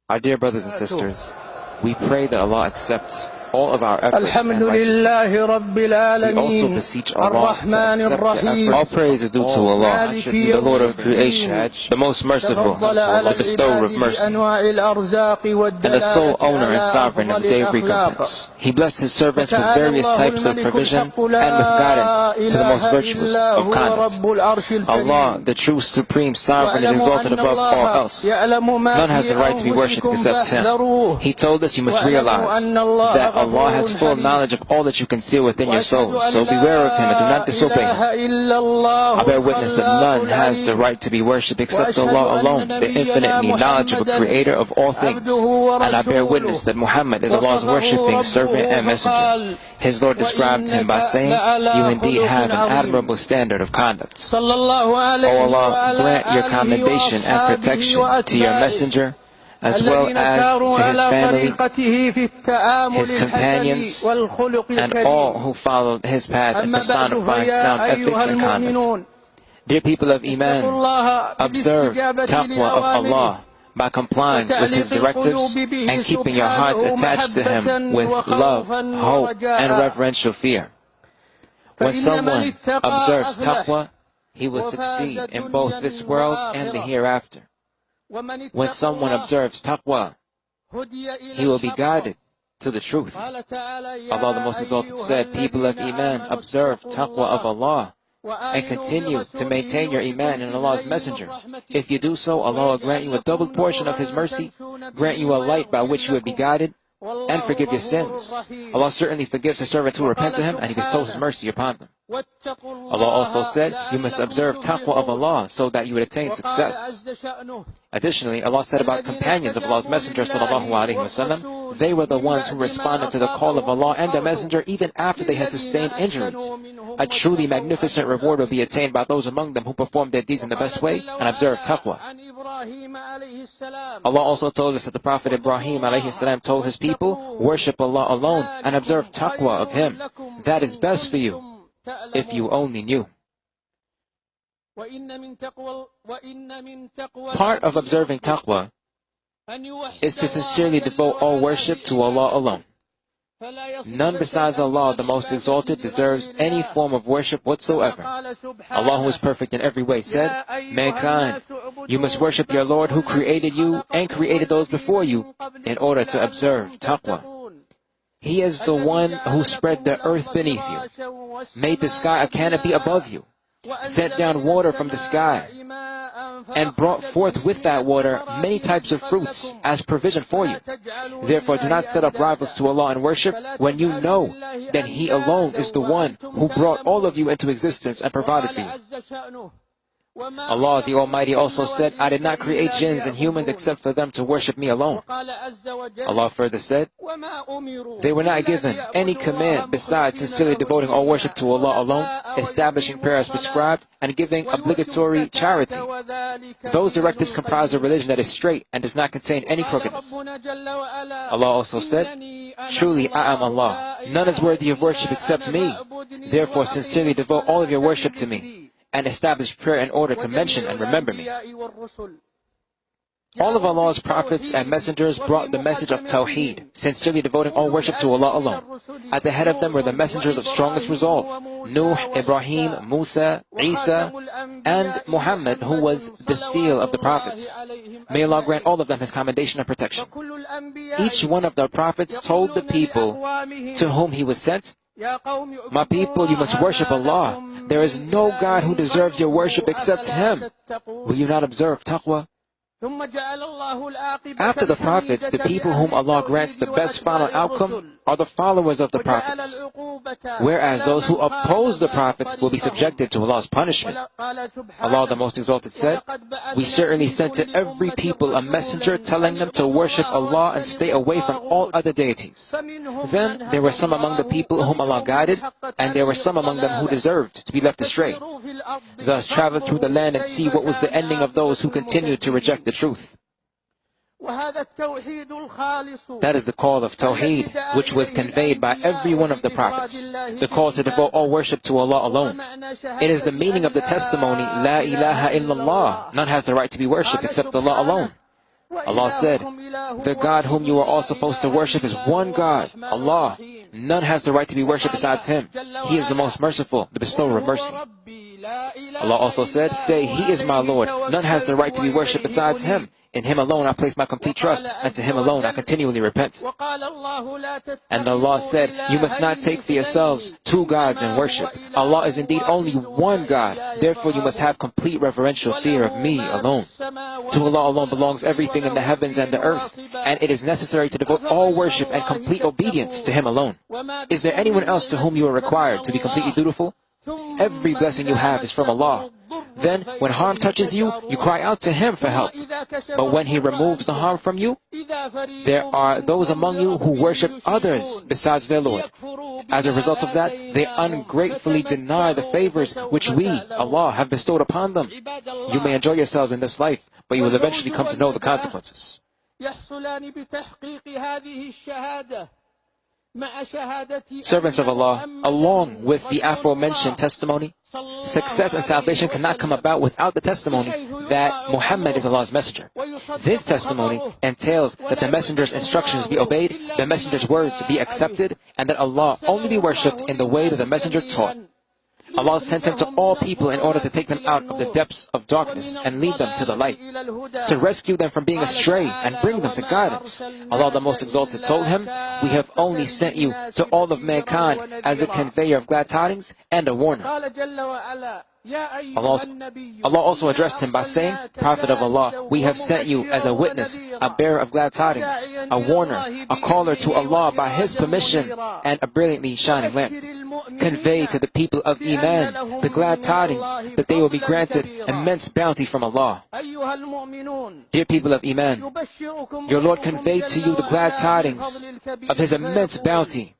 Our dear brothers and sisters, we pray that Allah accepts all of our efforts and righteousness. We also beseech Allah to accept the efforts. All praise is due to Allah, the Lord of creation, the most merciful, the bestower of mercy, and the sole owner and sovereign of the day of recompense. He blessed His servants with various types of provision and with guidance to the most virtuous of conduct. Allah, the true supreme sovereign, is exalted above all else. None has the right to be worshipped except Him. He told us you must realize that Allah has full knowledge of all that you conceal within your souls, so beware of Him and do not disobey Him. I bear witness that none has the right to be worshipped except Allah alone, the infinitely knowledgeable creator of all things. And I bear witness that Muhammad is Allah's worshipping servant and messenger. His Lord described him by saying, "You indeed have an admirable standard of conduct." O Allah, grant your commendation and protection to your messenger, as well as to his family, his companions, and all who followed his path in personifying sound ethics and conduct. Dear people of Iman, observe taqwa of Allah by complying with His directives and keeping your hearts attached to Him with love, hope, and reverential fear. When someone observes taqwa, he will succeed in both this world and the hereafter. When someone observes taqwa, he will be guided to the truth. Allah the Most Exalted said, "People of Iman, observe taqwa of Allah and continue to maintain your Iman in Allah's Messenger. If you do so, Allah will grant you a double portion of His mercy, grant you a light by which you would be guided, and forgive your sins. Allah certainly forgives His servants who repent to Him, and He bestows His mercy upon them." Allah also said, "You must observe taqwa of Allah so that you would attain success." Additionally, Allah said about companions of Allah's Messenger sallallahu alaihi wasallam, they were the ones who responded to the call of Allah and the Messenger even after they had sustained injuries. A truly magnificent reward will be attained by those among them who perform their deeds in the best way and observe taqwa. Allah also told us that the Prophet Ibrahim alayhi salam told his people, "Worship Allah alone and observe taqwa of Him. That is best for you, if you only knew." Part of observing taqwa is to sincerely devote all worship to Allah alone. None besides Allah, the Most Exalted, deserves any form of worship whatsoever. Allah, who is perfect in every way, said, "Mankind, you must worship your Lord who created you and created those before you in order to observe taqwa. He is the one who spread the earth beneath you, made the sky a canopy above you, sent down water from the sky, and brought forth with that water many types of fruits as provision for you. Therefore, do not set up rivals to Allah in worship when you know that He alone is the one who brought all of you into existence and provided for you." Allah the Almighty also said, "I did not create jinns and humans except for them to worship me alone." Allah further said, "They were not given any command besides sincerely devoting all worship to Allah alone, establishing prayer as prescribed, and giving obligatory charity. Those directives comprise a religion that is straight and does not contain any crookedness." Allah also said, "Truly I am Allah. None is worthy of worship except me. Therefore sincerely devote all of your worship to me, and establish prayer in order to mention and remember me." All of Allah's prophets and messengers brought the message of Tawheed, sincerely devoting all worship to Allah alone. At the head of them were the messengers of strongest resolve, Nuh, Ibrahim, Musa, Isa, and Muhammad, who was the seal of the prophets. May Allah grant all of them His commendation and protection. Each one of the prophets told the people to whom he was sent, "My people, you must worship Allah. There is no God who deserves your worship except Him. Will you not observe taqwa?" After the prophets, the people whom Allah grants the best final outcome are the followers of the prophets, whereas those who oppose the prophets will be subjected to Allah's punishment. Allah the Most Exalted said, "We certainly sent to every people a messenger telling them to worship Allah and stay away from all other deities. Then there were some among the people whom Allah guided, and there were some among them who deserved to be left astray. Thus travel through the land and see what was the ending of those who continued to reject the truth." That is the call of Tawheed, which was conveyed by every one of the prophets, the call to devote all worship to Allah alone. It is the meaning of the testimony, "La ilaha illallah," none has the right to be worshipped except Allah alone. Allah said, the God whom you are all supposed to worship is one God, Allah. None has the right to be worshipped besides Him. He is the most merciful, the bestower of mercy. Allah also said, say, He is my Lord. None has the right to be worshipped besides Him. In Him alone I place my complete trust, and to Him alone I continually repent. And Allah said, you must not take for yourselves two gods in worship. Allah is indeed only one God. Therefore you must have complete reverential fear of me alone. To Allah alone belongs everything in the heavens and the earth, and it is necessary to devote all worship and complete obedience to Him alone. Is there anyone else to whom you are required to be completely dutiful? Every blessing you have is from Allah. Then, when harm touches you, you cry out to Him for help. But when He removes the harm from you, there are those among you who worship others besides their Lord. As a result of that, they ungratefully deny the favors which we, Allah, have bestowed upon them. You may enjoy yourselves in this life, but you will eventually come to know the consequences. Servants of Allah, along with the aforementioned testimony, success and salvation cannot come about without the testimony that Muhammad is Allah's messenger. This testimony entails that the messenger's instructions be obeyed, the messenger's words be accepted, and that Allah only be worshipped in the way that the messenger taught. Allah sent Him to all people in order to take them out of the depths of darkness and lead them to the light, to rescue them from being astray and bring them to guidance. Allah the Most Exalted told Him, we have only sent you to all of mankind as a conveyor of glad tidings and a warner. Allah also addressed him by saying, Prophet of Allah, we have sent you as a witness, a bearer of glad tidings, a warner, a caller to Allah by His permission, and a brilliantly shining lamp. Convey to the people of Iman the glad tidings that they will be granted immense bounty from Allah. Dear people of Iman, your Lord conveyed to you the glad tidings of His immense bounty.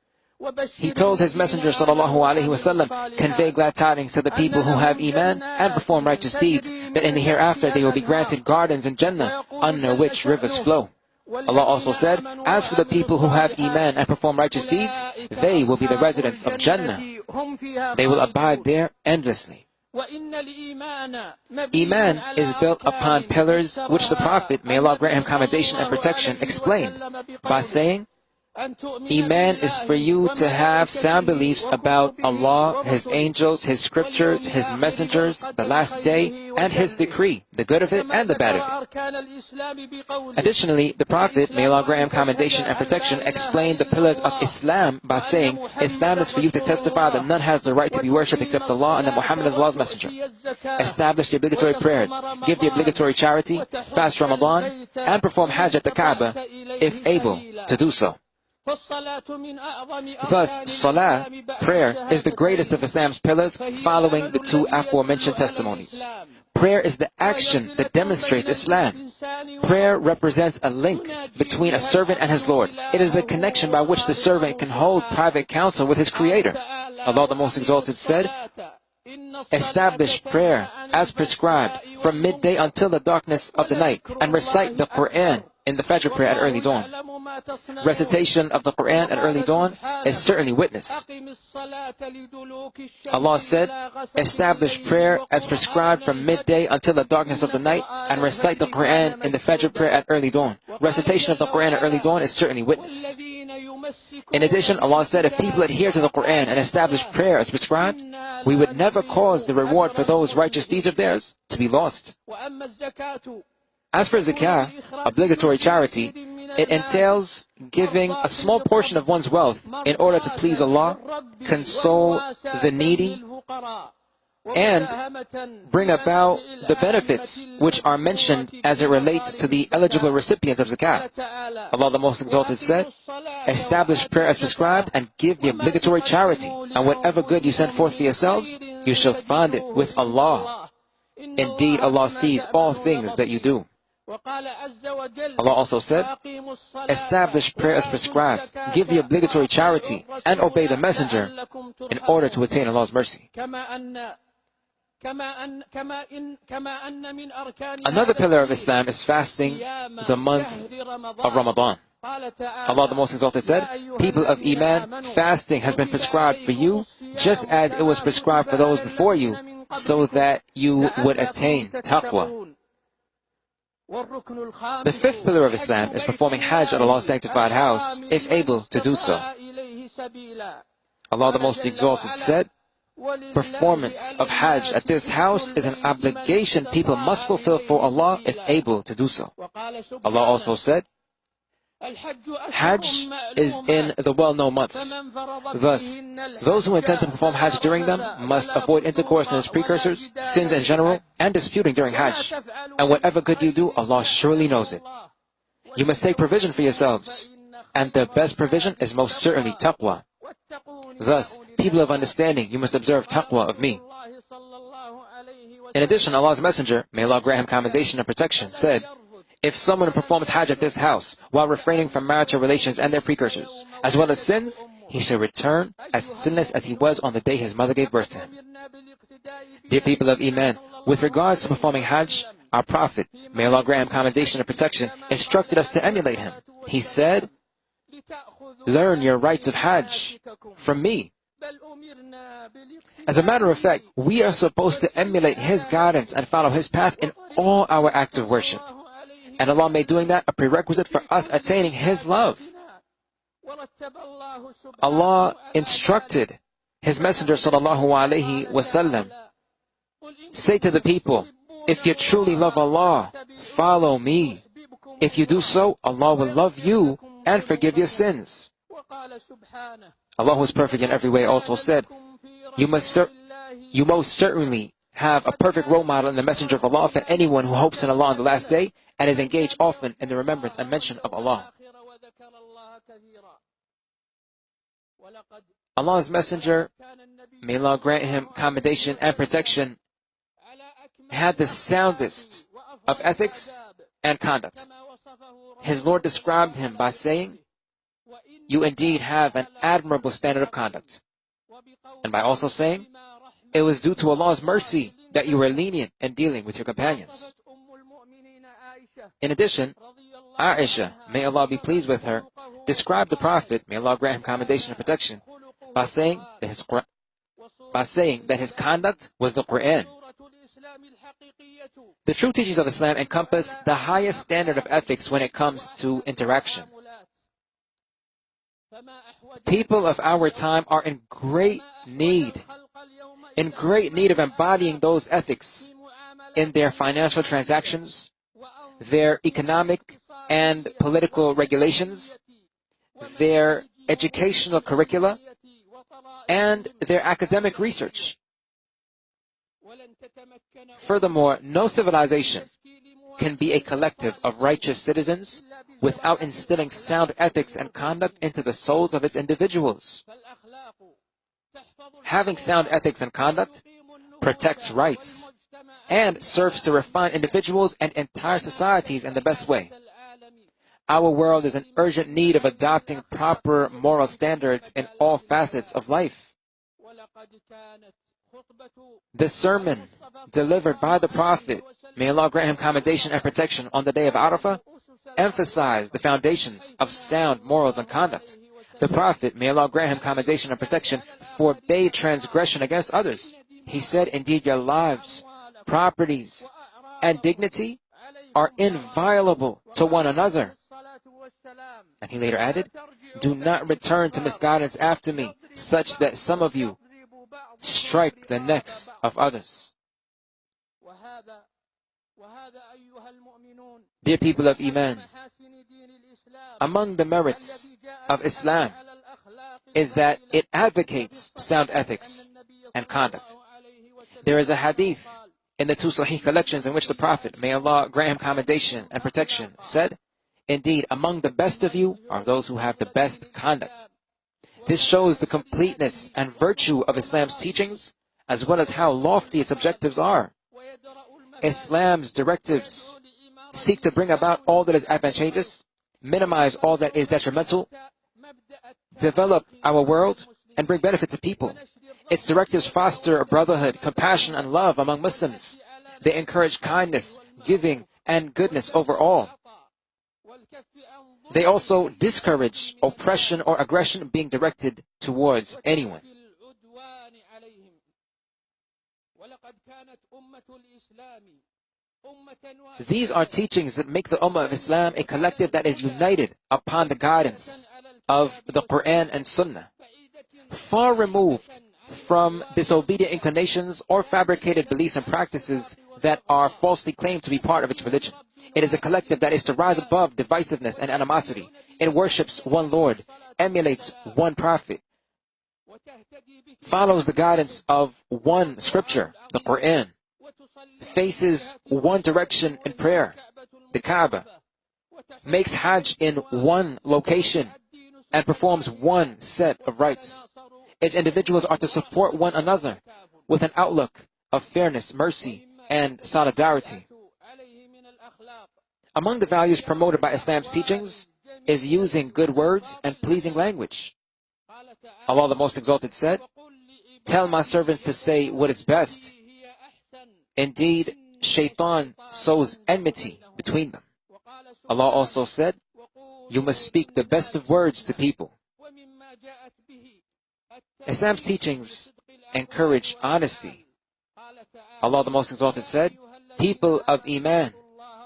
He told His Messenger ﷺ, convey glad tidings to the people who have Iman and perform righteous deeds, that in the hereafter they will be granted gardens in Jannah, under which rivers flow. Allah also said, as for the people who have Iman and perform righteous deeds, they will be the residents of Jannah. They will abide there endlessly. Iman is built upon pillars which the Prophet, may Allah grant him commendation and protection, explained by saying, Iman is for you to have sound beliefs about Allah, His angels, His scriptures, His messengers, the last day, and His decree, the good of it and the bad of it. Additionally, the Prophet, may Allah grant him commendation and protection, explained the pillars of Islam by saying, Islam is for you to testify that none has the right to be worshipped except Allah and that Muhammad is Allah's messenger. Establish the obligatory prayers, give the obligatory charity, fast Ramadan, and perform Hajj at the Kaaba, if able to do so. Thus, Salah, prayer, is the greatest of Islam's pillars, following the two aforementioned testimonies. Prayer is the action that demonstrates Islam. Prayer represents a link between a servant and his Lord. It is the connection by which the servant can hold private counsel with his Creator. Allah the Most Exalted said, establish prayer as prescribed from midday until the darkness of the night, and recite the Quran in the Fajr prayer at early dawn. Recitation of the Quran at early dawn is certainly witness. Allah said, establish prayer as prescribed from midday until the darkness of the night, and recite the Quran in the Fajr prayer at early dawn. Recitation of the Quran at early dawn is certainly witness. In addition, Allah said, if people adhere to the Quran and establish prayer as prescribed, we would never cause the reward for those righteous deeds of theirs to be lost. As for zakah, obligatory charity, it entails giving a small portion of one's wealth in order to please Allah, console the needy, and bring about the benefits which are mentioned as it relates to the eligible recipients of zakat. Allah the Most Exalted said, establish prayer as prescribed and give the obligatory charity, and whatever good you send forth for yourselves, you shall find it with Allah. Indeed, Allah sees all things that you do. Allah also said, establish prayer as prescribed, give the obligatory charity, and obey the messenger in order to attain Allah's mercy. Another pillar of Islam is fasting the month of Ramadan. Allah the Most Exalted said, people of Iman, fasting has been prescribed for you, just as it was prescribed for those before you, so that you would attain taqwa. The fifth pillar of Islam is performing Hajj at Allah's sanctified house, if able to do so. Allah the Most Exalted said, performance of Hajj at this house is an obligation people must fulfill for Allah if able to do so. Allah also said, Hajj is in the well-known months. Thus, those who intend to perform Hajj during them must avoid intercourse and its precursors, sins in general, and disputing during Hajj. And whatever good you do, Allah surely knows it. You must take provision for yourselves, and the best provision is most certainly taqwa. Thus, people of understanding, you must observe taqwa of me. In addition, Allah's Messenger, may Allah grant him commendation and protection, said, if someone performs Hajj at this house while refraining from marital relations and their precursors, as well as sins, he shall return as sinless as he was on the day his mother gave birth to him. Dear people of Iman, with regards to performing Hajj, our Prophet, may Allah grant him commendation and protection, instructed us to emulate him. He said, learn your rites of Hajj from me. As a matter of fact, we are supposed to emulate his guidance and follow his path in all our acts of worship. And Allah made doing that a prerequisite for us attaining his love. Allah instructed his Messenger sallallahu alaihi wasallam, say to the people, if you truly love Allah, follow me. If you do so, Allah will love you and forgive your sins. Allah, who is perfect in every way, also said, you most certainly have a perfect role model in the Messenger of Allah for anyone who hopes in Allah on the last day and is engaged often in the remembrance and mention of Allah. Allah's Messenger, may Allah grant him commendation and protection, had the soundest of ethics and conduct. His Lord described him by saying, you indeed have an admirable standard of conduct. And by also saying, it was due to Allah's mercy that you were lenient in dealing with your companions. In addition, Aisha, may Allah be pleased with her, described the Prophet, may Allah grant him commendation and protection, by saying that his conduct was the Quran. The true teachings of Islam encompass the highest standard of ethics when it comes to interaction. People of our time are in great need of embodying those ethics in their financial transactions, their economic and political regulations, their educational curricula, and their academic research. Furthermore, no civilization can be a collective of righteous citizens without instilling sound ethics and conduct into the souls of its individuals. Having sound ethics and conduct protects rights and serves to refine individuals and entire societies in the best way. Our world is in urgent need of adopting proper moral standards in all facets of life. The sermon delivered by the Prophet, may Allah grant him commendation and protection, on the day of Arafat, emphasized the foundations of sound morals and conduct. The Prophet, may Allah grant him commendation and protection, forbade transgression against others. He said, indeed your lives, properties, and dignity are inviolable to one another. And he later added, do not return to misguidance after me, such that some of you strike the necks of others. Dear people of Iman, among the merits of Islam is that it advocates sound ethics and conduct. There is a hadith in the two Sahih collections in which the Prophet, may Allah grant him commendation and protection, said, indeed, among the best of you are those who have the best conduct. This shows the completeness and virtue of Islam's teachings, as well as how lofty its objectives are. Islam's directives seek to bring about all that is advantageous, minimize all that is detrimental, develop our world, and bring benefit to people. Its directives foster brotherhood, compassion, and love among Muslims. They encourage kindness, giving, and goodness over all. They also discourage oppression or aggression being directed towards anyone. These are teachings that make the Ummah of Islam a collective that is united upon the guidance of the Quran and Sunnah, far removed from disobedient inclinations or fabricated beliefs and practices that are falsely claimed to be part of its religion. It is a collective that is to rise above divisiveness and animosity. It worships one Lord, emulates one Prophet, follows the guidance of one scripture, the Quran, faces one direction in prayer, the Kaaba, makes Hajj in one location, and performs one set of rites. Its individuals are to support one another with an outlook of fairness, mercy, and solidarity. Among the values promoted by Islam's teachings is using good words and pleasing language. Allah the Most Exalted said, "Tell my servants to say what is best. Indeed, Shaitan sows enmity between them." Allah also said, "You must speak the best of words to people." Islam's teachings encourage honesty. Allah the Most Exalted said, "People of Iman,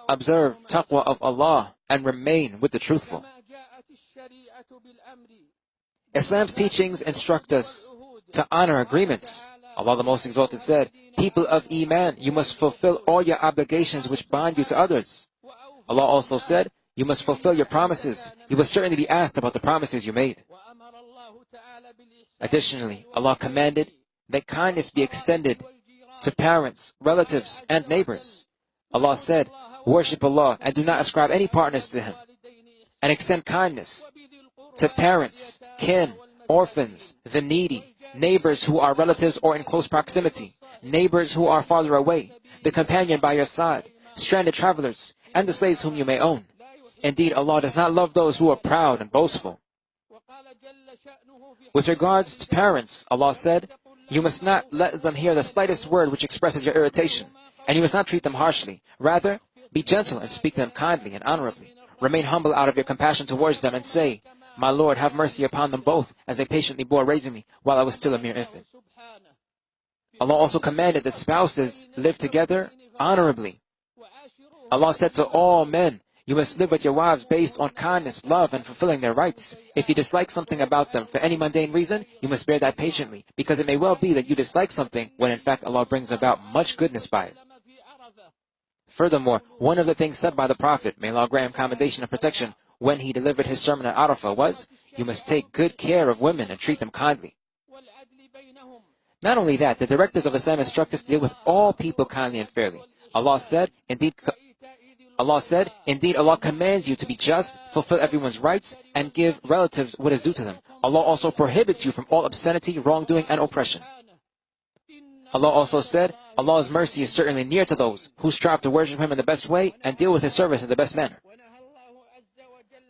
observe taqwa of Allah and remain with the truthful." Islam's teachings instruct us to honor agreements. Allah the Most Exalted said, "People of Iman, you must fulfill all your obligations which bind you to others." Allah also said, "You must fulfill your promises. You will certainly be asked about the promises you made." Additionally, Allah commanded that kindness be extended to parents, relatives, and neighbors. Allah said, "Worship Allah and do not ascribe any partners to Him, and extend kindness to parents, kin, orphans, the needy, neighbors who are relatives or in close proximity, neighbors who are farther away, the companion by your side, stranded travelers, and the slaves whom you may own. Indeed, Allah does not love those who are proud and boastful." With regards to parents, Allah said, "You must not let them hear the slightest word which expresses your irritation, and you must not treat them harshly. Rather, be gentle and speak to them kindly and honorably. Remain humble out of your compassion towards them and say, 'My Lord, have mercy upon them both, as they patiently bore raising me while I was still a mere infant.'" Allah also commanded that spouses live together honorably. Allah said to all men, "You must live with your wives based on kindness, love, and fulfilling their rights. If you dislike something about them for any mundane reason, you must bear that patiently, because it may well be that you dislike something when in fact Allah brings about much goodness by it." Furthermore, one of the things said by the Prophet, may Allah grant him commendation and protection, when he delivered his sermon at Arafat was, "You must take good care of women and treat them kindly." Not only that, the directives of Islam instruct us to deal with all people kindly and fairly. Allah said, indeed Allah commands you to be just, fulfill everyone's rights, and give relatives what is due to them. Allah also prohibits you from all obscenity, wrongdoing, and oppression. Allah also said, "Allah's mercy is certainly near to those who strive to worship Him in the best way and deal with His service in the best manner."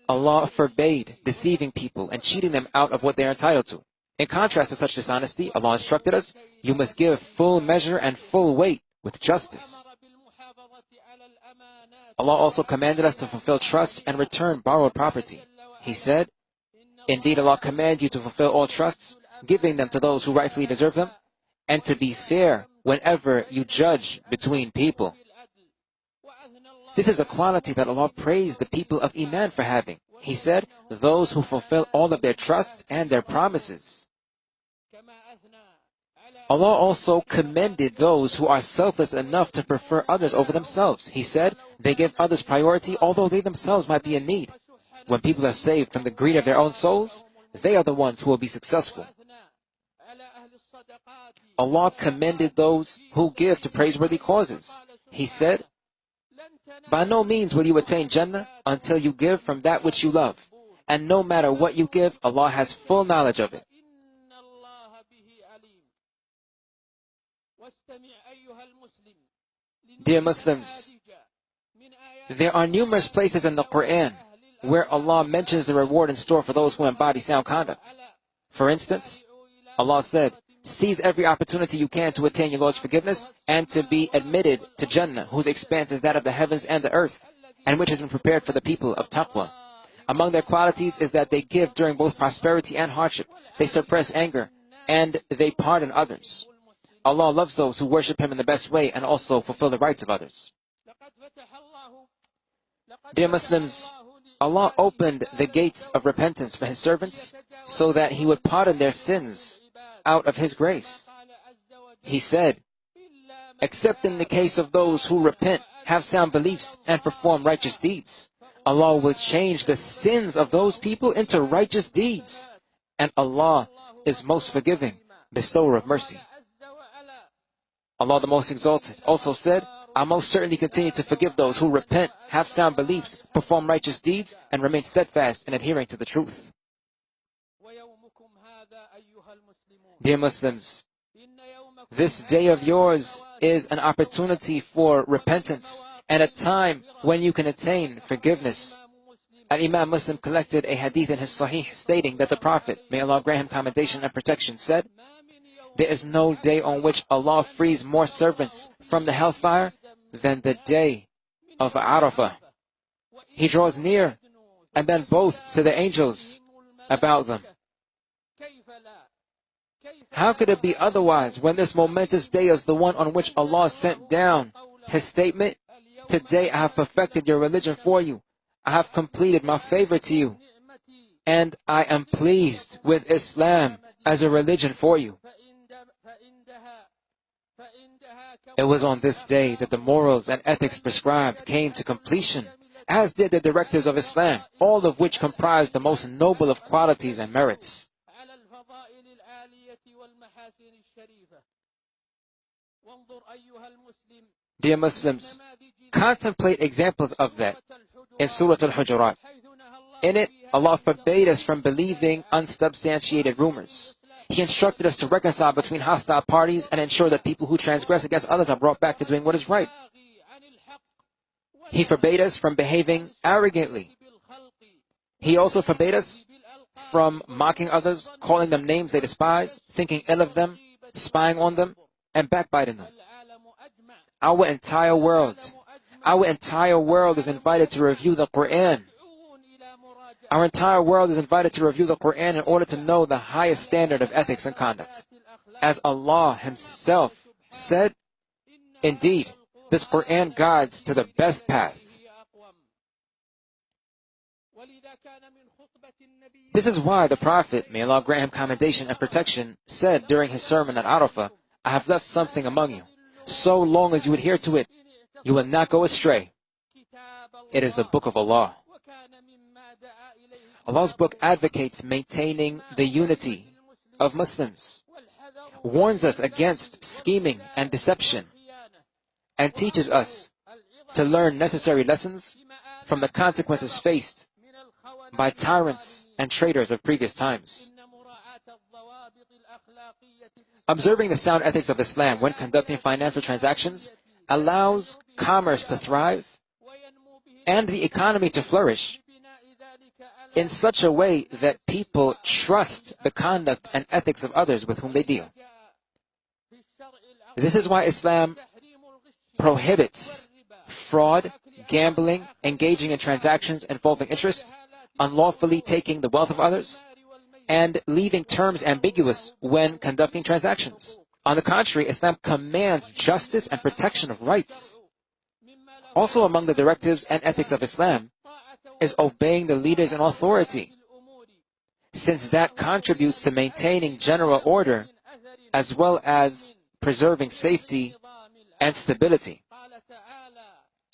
Allah forbade deceiving people and cheating them out of what they are entitled to. In contrast to such dishonesty, Allah instructed us, "You must give full measure and full weight with justice." Allah also commanded us to fulfill trusts and return borrowed property. He said, "Indeed, Allah commands you to fulfill all trusts, giving them to those who rightfully deserve them, and to be fair whenever you judge between people." This is a quality that Allah praised the people of Iman for having. He said, "Those who fulfill all of their trusts and their promises." Allah also commended those who are selfless enough to prefer others over themselves. He said, "They give others priority although they themselves might be in need." When people are saved from the greed of their own souls, they are the ones who will be successful. Allah commended those who give to praiseworthy causes. He said, "By no means will you attain Jannah until you give from that which you love. And no matter what you give, Allah has full knowledge of it." Dear Muslims, there are numerous places in the Quran where Allah mentions the reward in store for those who embody sound conduct. For instance, Allah said, "Seize every opportunity you can to attain your Lord's forgiveness and to be admitted to Jannah, whose expanse is that of the heavens and the earth, and which has been prepared for the people of taqwa." Among their qualities is that they give during both prosperity and hardship. They suppress anger, and they pardon others. Allah loves those who worship Him in the best way and also fulfill the rights of others. Dear Muslims, Allah opened the gates of repentance for His servants so that He would pardon their sins out of His grace. He said, except in the case of those who repent, have sound beliefs, and perform righteous deeds, Allah will change the sins of those people into righteous deeds. And Allah is most forgiving, bestower of mercy. Allah the Most Exalted also said, I most certainly continue to forgive those who repent, have sound beliefs, perform righteous deeds, and remain steadfast in adhering to the truth. Dear Muslims, this day of yours is an opportunity for repentance and a time when you can attain forgiveness. Al-Imam Muslim collected a hadith in his Sahih stating that the Prophet, may Allah grant him commendation and protection, said, there is no day on which Allah frees more servants from the hellfire than the day of Arafat. He draws near and then boasts to the angels about them. How could it be otherwise when this momentous day is the one on which Allah sent down His statement, today I have perfected your religion for you, I have completed my favor to you, and I am pleased with Islam as a religion for you. It was on this day that the morals and ethics prescribed came to completion, as did the directives of Islam, all of which comprise the most noble of qualities and merits. Dear Muslims, contemplate examples of that in Surah Al-Hujurat. In it, Allah forbade us from believing unsubstantiated rumors. He instructed us to reconcile between hostile parties and ensure that people who transgress against others are brought back to doing what is right. He forbade us from behaving arrogantly. He also forbade us from mocking others, calling them names they despise, thinking ill of them, spying on them, and backbiting them. Our entire world is invited to review the Quran. Our entire world is invited to review the Quran in order to know the highest standard of ethics and conduct. As Allah Himself said, indeed, this Quran guides to the best path. This is why the Prophet, may Allah grant him commendation and protection, said during his sermon at Arafat, I have left something among you. So long as you adhere to it, you will not go astray. It is the Book of Allah. Allah's book advocates maintaining the unity of Muslims, warns us against scheming and deception, and teaches us to learn necessary lessons from the consequences faced by tyrants and traitors of previous times. Observing the sound ethics of Islam when conducting financial transactions allows commerce to thrive and the economy to flourish in such a way that people trust the conduct and ethics of others with whom they deal. This is why Islam prohibits fraud, gambling, engaging in transactions involving interest, unlawfully taking the wealth of others, and leaving terms ambiguous when conducting transactions. On the contrary, Islam commands justice and protection of rights. Also among the directives and ethics of Islam is obeying the leaders in authority, since that contributes to maintaining general order as well as preserving safety and stability.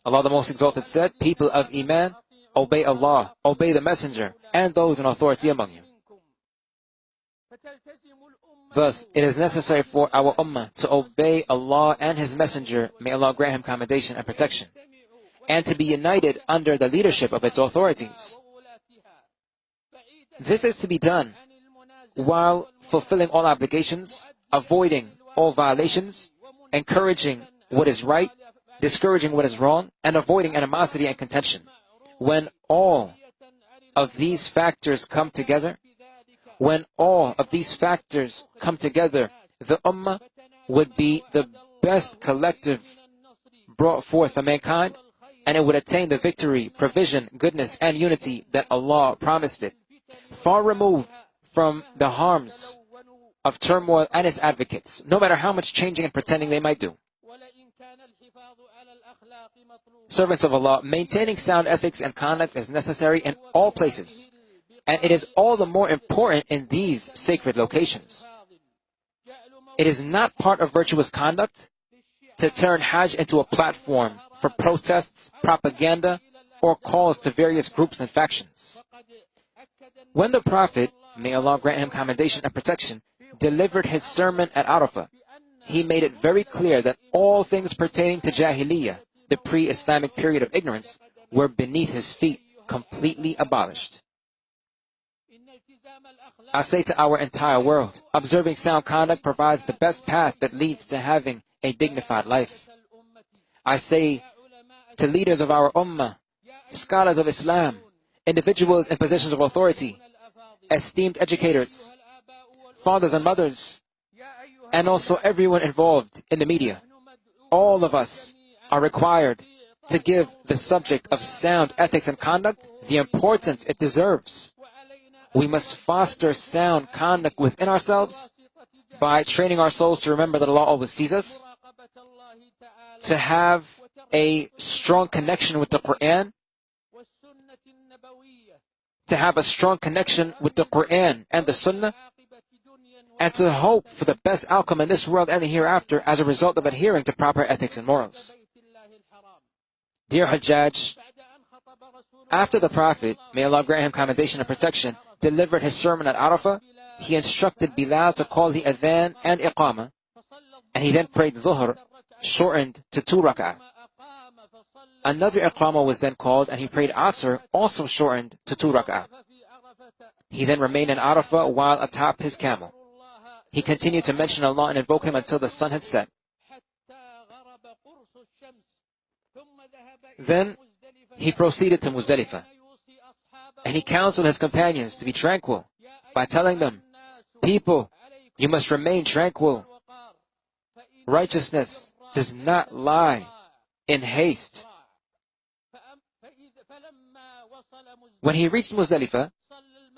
Allah the Most Exalted said, people of Iman, obey Allah, obey the Messenger, and those in authority among you. Thus, it is necessary for our Ummah to obey Allah and His Messenger, may Allah grant him commendation and protection, and to be united under the leadership of its authorities. This is to be done while fulfilling all obligations, avoiding all violations, encouraging what is right, discouraging what is wrong, and avoiding animosity and contention. When all of these factors come together, the Ummah would be the best collective brought forth for mankind, and it would attain the victory, provision, goodness, and unity that Allah promised it, far removed from the harms of turmoil and its advocates, no matter how much changing and pretending they might do. Servants of Allah, maintaining sound ethics and conduct is necessary in all places, and it is all the more important in these sacred locations. It is not part of virtuous conduct to turn Hajj into a platform for protests, propaganda, or calls to various groups and factions. When the Prophet, may Allah grant him commendation and protection, delivered his sermon at Arafat, he made it very clear that all things pertaining to Jahiliyyah, the pre-Islamic period of ignorance, were beneath his feet, completely abolished. I say to our entire world, observing sound conduct provides the best path that leads to having a dignified life. I say to leaders of our ummah, scholars of Islam, individuals in positions of authority, esteemed educators, fathers and mothers, and also everyone involved in the media, all of us are required to give the subject of sound ethics and conduct the importance it deserves. We must foster sound conduct within ourselves by training our souls to remember that Allah always sees us, to have a strong connection with the Quran, and the Sunnah, and to hope for the best outcome in this world and the hereafter as a result of adhering to proper ethics and morals. Dear Hajjaj, after the Prophet, may Allah grant him commendation and protection, delivered his sermon at Arafah, he instructed Bilal to call the adhan and iqamah, and he then prayed Dhuhr, shortened to 2 rak'ah. Another iqamah was then called, and he prayed Asr, also shortened to 2 rak'ah. He then remained in Arafah while atop his camel. He continued to mention Allah and invoke him until the sun had set. Then he proceeded to Muzdalifah, and he counseled his companions to be tranquil by telling them, "People, you must remain tranquil. Righteousness does not lie in haste." When he reached Muzdalifah,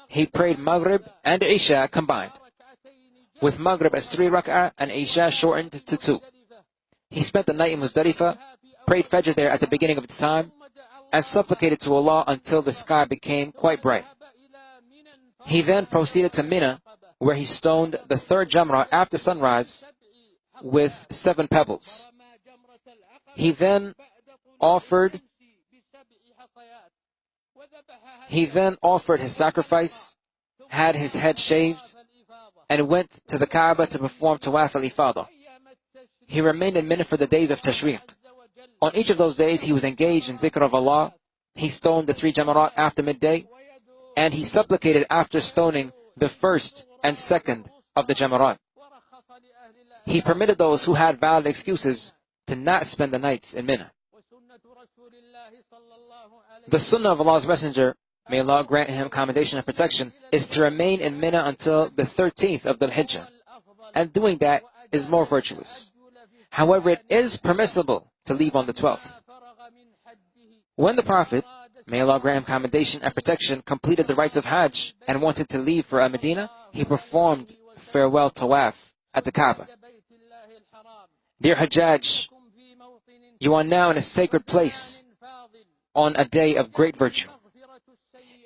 he prayed Maghrib and Isha combined, with Maghrib as 3 rak'ah and Isha shortened to 2. He spent the night in Muzdalifah, prayed Fajr there at the beginning of its time, and supplicated to Allah until the sky became quite bright. He then proceeded to Mina, where he stoned the 3rd Jamrah after sunrise with 7 pebbles. He then offered his sacrifice, had his head shaved, and went to the Kaaba to perform Tawaf al-Ifadah. He remained in Mina for the days of Tashriq. On each of those days, he was engaged in dhikr of Allah. He stoned the 3 Jamarat after midday, and he supplicated after stoning the 1st and 2nd of the Jamarat. He permitted those who had valid excuses to not spend the nights in Mina. The Sunnah of Allah's Messenger, may Allah grant him commendation and protection, is to remain in Mina until the 13th of Dhul Hijjah, and doing that is more virtuous. However, it is permissible to leave on the 12th. When the Prophet, may Allah grant him commendation and protection, completed the rites of Hajj and wanted to leave for Medina, he performed farewell tawaf at the Kaaba. Dear Hajjaj, you are now in a sacred place on a day of great virtue.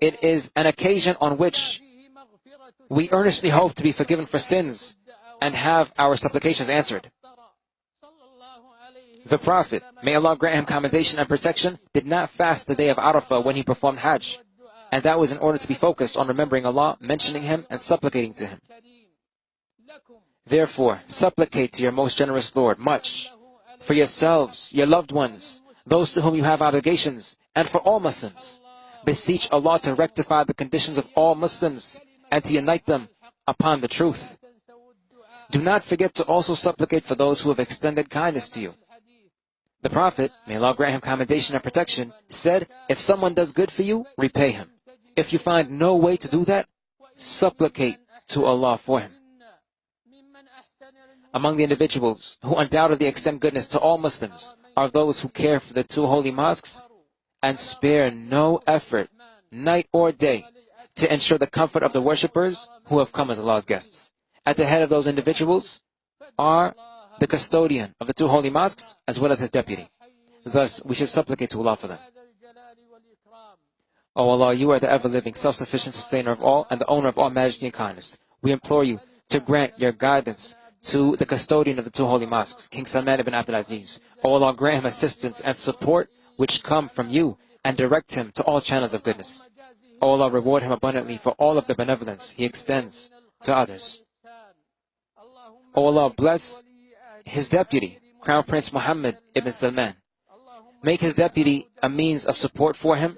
It is an occasion on which we earnestly hope to be forgiven for sins and have our supplications answered. The Prophet, may Allah grant him commendation and protection, did not fast the day of Arafah when he performed Hajj, and that was in order to be focused on remembering Allah, mentioning Him, and supplicating to Him. Therefore, supplicate to your most generous Lord much, for yourselves, your loved ones, those to whom you have obligations, and for all Muslims. Beseech Allah to rectify the conditions of all Muslims and to unite them upon the truth. Do not forget to also supplicate for those who have extended kindness to you. The Prophet, may Allah grant him commendation and protection, said, if someone does good for you, repay him. If you find no way to do that, supplicate to Allah for him. Among the individuals who undoubtedly extend goodness to all Muslims are those who care for the 2 holy mosques and spare no effort, night or day, to ensure the comfort of the worshippers who have come as Allah's guests. At the head of those individuals are the custodian of the 2 holy mosques as well as his deputy. Thus, we should supplicate to Allah for them. O Allah, you are the ever-living, self-sufficient sustainer of all and the owner of all majesty and kindness. We implore you to grant your guidance to the custodian of the two holy mosques, King Salman ibn Abdul Aziz. O Allah, grant him assistance and support which come from you and direct him to all channels of goodness. O Allah, reward him abundantly for all of the benevolence he extends to others. O Allah, bless his deputy, Crown Prince Muhammad ibn Salman. Make his deputy a means of support for him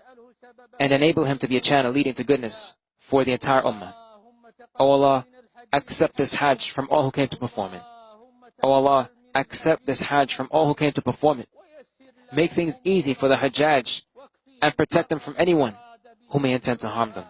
and enable him to be a channel leading to goodness for the entire ummah. O Allah, accept this Hajj from all who came to perform it. O Allah, accept this Hajj from all who came to perform it. Make things easy for the Hajjaj and protect them from anyone who may intend to harm them.